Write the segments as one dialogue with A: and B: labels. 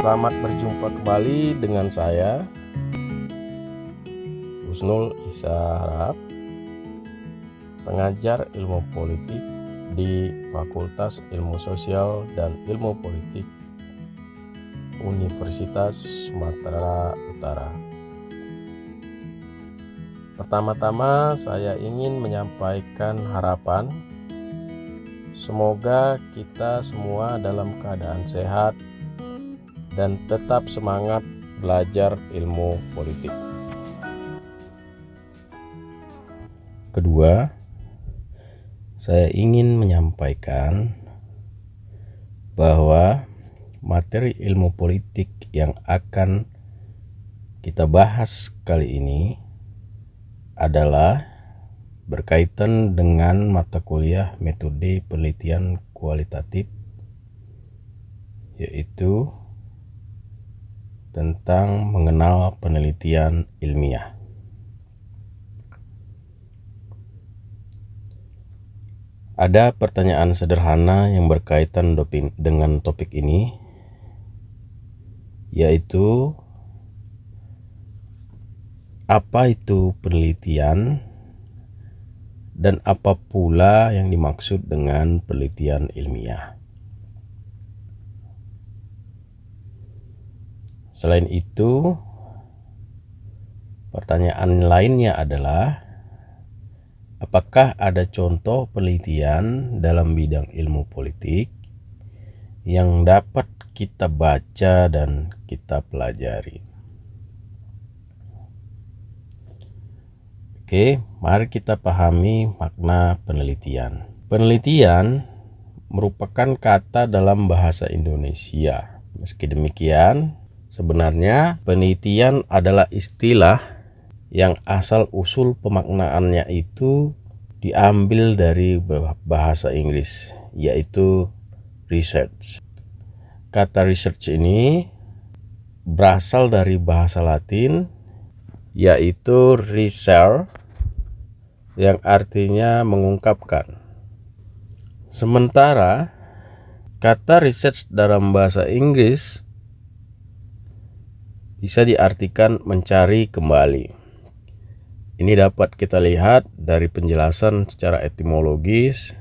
A: Selamat berjumpa kembali dengan saya Husnul Isa Harahap, pengajar ilmu politik di Fakultas Ilmu Sosial dan Ilmu Politik Universitas Sumatera Utara. Pertama-tama saya ingin menyampaikan harapan semoga kita semua dalam keadaan sehat dan tetap semangat belajar ilmu politik. Kedua, saya ingin menyampaikan bahwa materi ilmu politik yang akan kita bahas kali ini adalah berkaitan dengan mata kuliah metode penelitian kualitatif, yaitu tentang mengenal penelitian ilmiah. Ada pertanyaan sederhana yang berkaitan dengan topik ini, yaitu apa itu penelitian dan apa pula yang dimaksud dengan penelitian ilmiah. Selain itu, pertanyaan lainnya adalah apakah ada contoh penelitian dalam bidang ilmu politik yang dapat kita baca dan kita pelajari. Oke, mari kita pahami makna penelitian. Penelitian merupakan kata dalam bahasa Indonesia. Meski demikian, sebenarnya penelitian adalah istilah yang asal-usul pemaknaannya itu diambil dari bahasa Inggris, yaitu research. Kata research ini berasal dari bahasa Latin, yaitu research, yang artinya mengungkapkan. Sementara kata research dalam bahasa Inggris bisa diartikan mencari kembali. Ini dapat kita lihat dari penjelasan secara etimologis,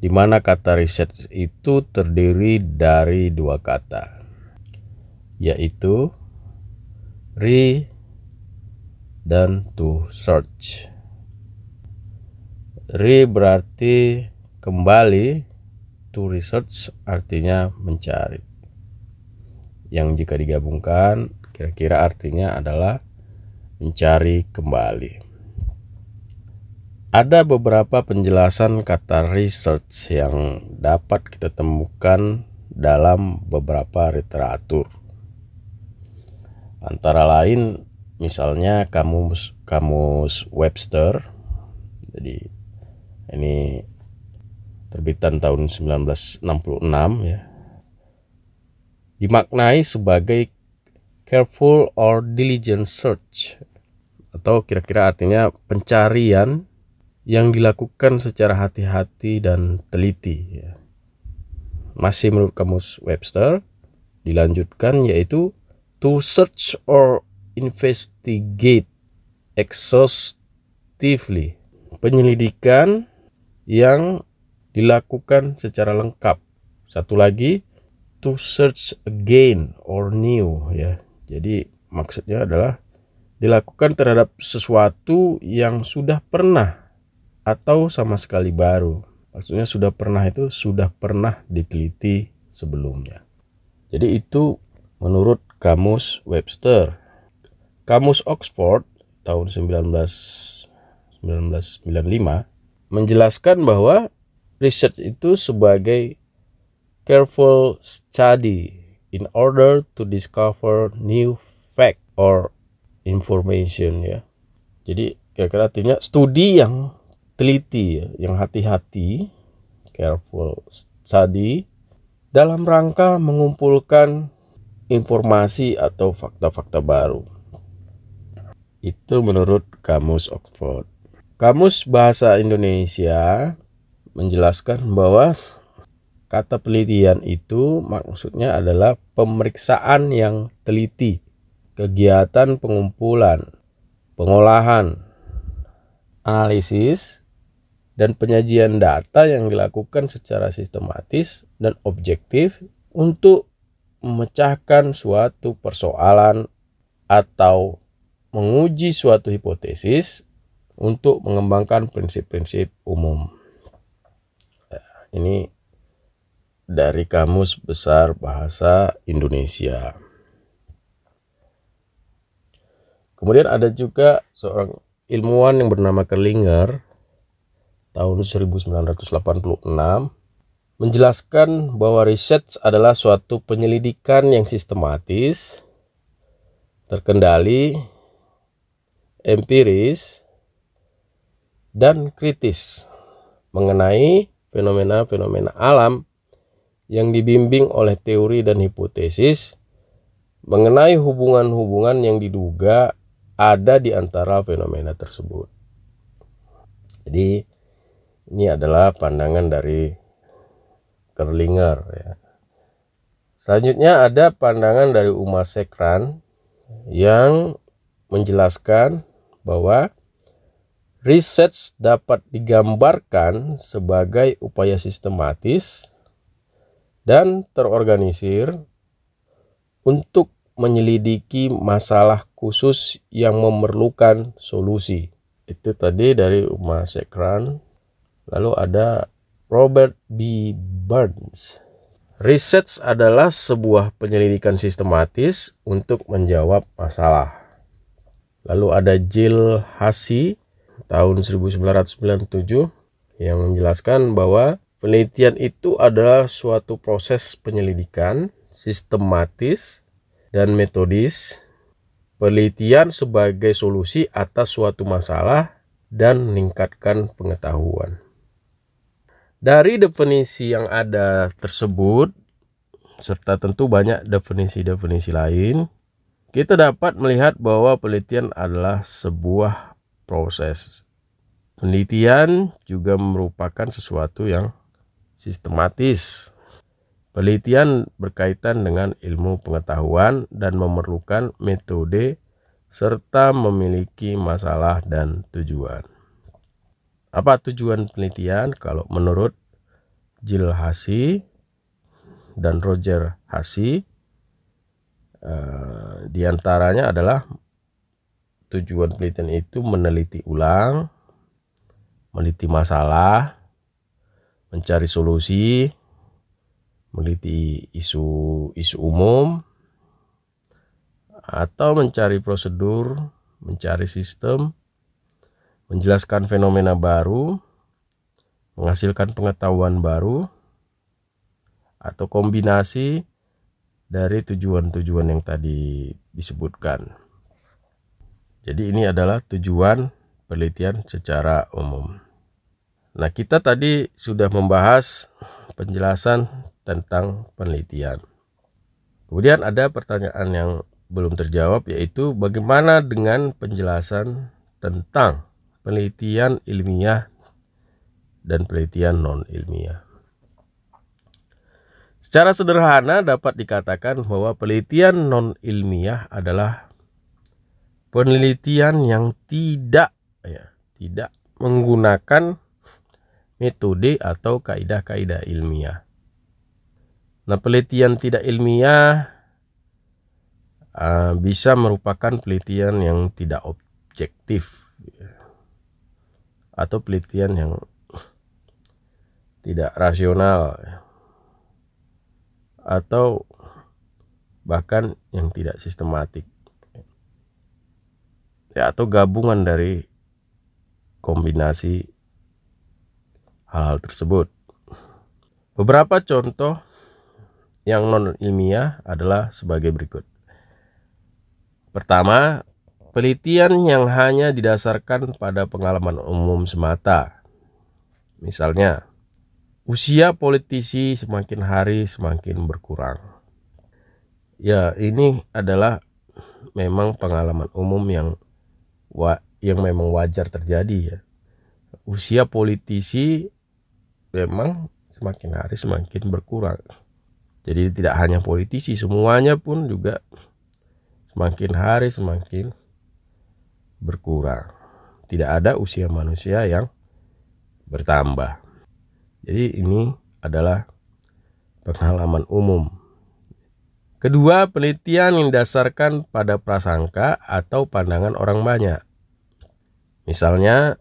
A: di mana kata research itu terdiri dari dua kata, yaitu re dan to search. Re berarti kembali, to research artinya mencari, yang jika digabungkan kira-kira artinya adalah mencari kembali. Ada beberapa penjelasan kata research yang dapat kita temukan dalam beberapa literatur. Antara lain misalnya kamus Webster. Jadi ini terbitan tahun 1966 ya. Dimaknai sebagai careful or diligent search, atau kira-kira artinya pencarian yang dilakukan secara hati-hati dan teliti ya. Masih menurut kamus Webster, dilanjutkan yaitu to search or investigate exhaustively, penyelidikan yang dilakukan secara lengkap. Satu lagi, to search again or new ya. Jadi maksudnya adalah dilakukan terhadap sesuatu yang sudah pernah atau sama sekali baru. Maksudnya sudah pernah itu sudah pernah diteliti sebelumnya. Jadi itu menurut kamus Webster. Kamus Oxford tahun 1995 menjelaskan bahwa research itu sebagai careful study in order to discover new fact or information ya. Jadi kira-kira artinya studi yang teliti ya, yang hati-hati, careful study dalam rangka mengumpulkan informasi atau fakta-fakta baru. Itu menurut kamus Oxford. Kamus Bahasa Indonesia menjelaskan bahwa Kata penelitian itu maksudnya adalah pemeriksaan yang teliti, kegiatan pengumpulan, pengolahan, analisis, dan penyajian data yang dilakukan secara sistematis dan objektif untuk memecahkan suatu persoalan atau menguji suatu hipotesis untuk mengembangkan prinsip-prinsip umum. Ini dari Kamus Besar Bahasa Indonesia. Kemudian ada juga seorang ilmuwan yang bernama Kerlinger tahun 1986 menjelaskan bahwa riset adalah suatu penyelidikan yang sistematis, terkendali, empiris, dan kritis mengenai fenomena-fenomena alam yang dibimbing oleh teori dan hipotesis mengenai hubungan-hubungan yang diduga ada di antara fenomena tersebut. Jadi ini adalah pandangan dari Kerlinger ya. Selanjutnya ada pandangan dari Uma Sekran yang menjelaskan bahwa riset dapat digambarkan sebagai upaya sistematis dan terorganisir untuk menyelidiki masalah khusus yang memerlukan solusi. Itu tadi dari Uma Sekran. Lalu ada Robert B. Burns. Riset adalah sebuah penyelidikan sistematis untuk menjawab masalah. Lalu ada Jill Hasey tahun 1997 yang menjelaskan bahwa penelitian itu adalah suatu proses penyelidikan sistematis dan metodis, penelitian sebagai solusi atas suatu masalah dan meningkatkan pengetahuan. Dari definisi yang ada tersebut, serta tentu banyak definisi-definisi lain, kita dapat melihat bahwa penelitian adalah sebuah proses. Penelitian juga merupakan sesuatu yang sistematis. Penelitian berkaitan dengan ilmu pengetahuan dan memerlukan metode serta memiliki masalah dan tujuan. Apa tujuan penelitian? Kalau menurut Jill Hasey dan Roger Hasey, diantaranya adalah tujuan penelitian itu meneliti ulang, meneliti masalah, mencari solusi, meneliti isu umum, atau mencari prosedur, mencari sistem, menjelaskan fenomena baru, menghasilkan pengetahuan baru, atau kombinasi dari tujuan-tujuan yang tadi disebutkan. Jadi ini adalah tujuan penelitian secara umum. Nah, kita tadi sudah membahas penjelasan tentang penelitian. Kemudian ada pertanyaan yang belum terjawab, yaitu bagaimana dengan penjelasan tentang penelitian ilmiah dan penelitian non-ilmiah. Secara sederhana dapat dikatakan bahwa penelitian non-ilmiah adalah penelitian yang tidak menggunakan metode atau kaidah-kaidah ilmiah. Nah, penelitian tidak ilmiah bisa merupakan penelitian yang tidak objektif atau penelitian yang tidak rasional atau bahkan yang tidak sistematik ya, atau gabungan dari kombinasi hal-hal tersebut. Beberapa contoh yang non ilmiah adalah sebagai berikut. Pertama, penelitian yang hanya didasarkan pada pengalaman umum semata. Misalnya, usia politisi semakin hari semakin berkurang. Ya, ini adalah memang pengalaman umum yang memang wajar terjadi ya. Usia politisi memang semakin hari semakin berkurang. Jadi tidak hanya politisi, semuanya pun juga semakin hari semakin berkurang. Tidak ada usia manusia yang bertambah. Jadi ini adalah pengalaman umum. Kedua, penelitian yang didasarkan pada prasangka atau pandangan orang banyak. Misalnya,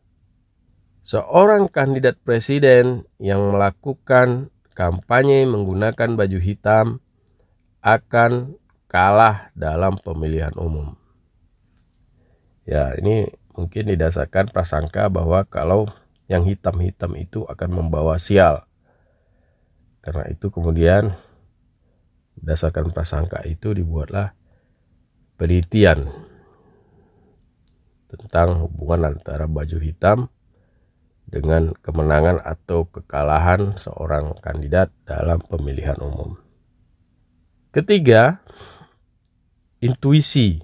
A: seorang kandidat presiden yang melakukan kampanye menggunakan baju hitam akan kalah dalam pemilihan umum. Ya, ini mungkin didasarkan prasangka bahwa kalau yang hitam-hitam itu akan membawa sial. Karena itu kemudian berdasarkan prasangka itu dibuatlah penelitian tentang hubungan antara baju hitam dengan kemenangan atau kekalahan seorang kandidat dalam pemilihan umum. Ketiga, intuisi.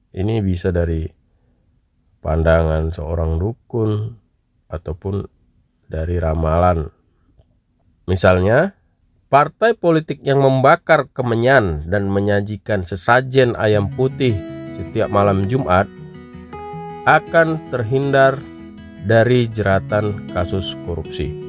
A: Ini bisa dari pandangan seorang dukun ataupun dari ramalan. Misalnya, partai politik yang membakar kemenyan dan menyajikan sesajen ayam putih setiap malam Jumat akan terhindar dari jeratan kasus korupsi.